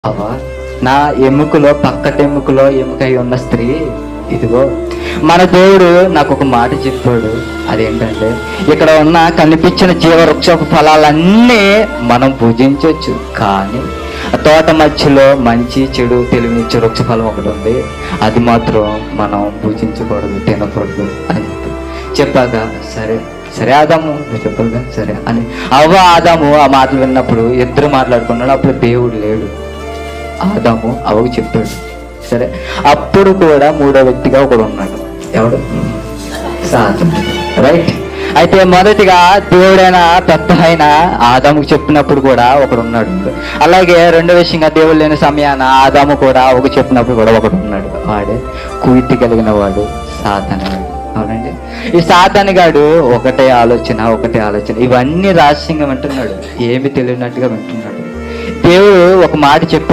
అవా నా ఎముకలో పక్కటెముకలో ఎముకై ఉన్న స్త్రీ ఇదిగో. మన దేవుడు నాకు ఒక మాట చెప్పాడు. అదేంటంటే ఇక్కడ ఉన్న కనిపించిన జీవవృక్షపు ఫలాలన్నీ మనం భుజించవచ్చు, కానీ తోట మధ్యలో మంచి చెడు తెలివినిచ్చే వృక్ష ఫలం ఒకటి ఉంది, అది మాత్రం మనం భుజించకూడదు, తినకూడదు అని చెప్పాక సరే సరే ఆదాము నువ్వు చెప్పాగా సరే అని అవ్వ ఆదాము ఆ మాటలు విన్నప్పుడు ఇద్దరు మాట్లాడుకున్నాడు. అప్పుడు దేవుడు లేడు, ఆదాము అవ్వకు చెప్పాడు. సరే అప్పుడు కూడా మూడో వ్యక్తిగా ఒకడు ఉన్నాడు. ఎవడు? సాతాను. రైట్. అయితే మొదటిగా దేవుడైన పెద్ద అయిన ఆదాముకు చెప్పినప్పుడు కూడా ఒకడు ఉన్నాడు. అలాగే రెండో విషయంగా దేవుడు లేని సమయాన ఆదాము కూడా ఒక చెప్పినప్పుడు కూడా ఒకడు ఉన్నాడు. వాడే కుయుక్తి కలిగిన వాడు సాతాను. అవునండి. ఈ సాతానుగాడు ఒకటే ఆలోచన ఇవన్నీ రహస్యంగా వింటున్నాడు, ఏమి తెలియనట్టుగా వింటున్నాడు. దేవుడు ఒక మాట చెప్పాడు.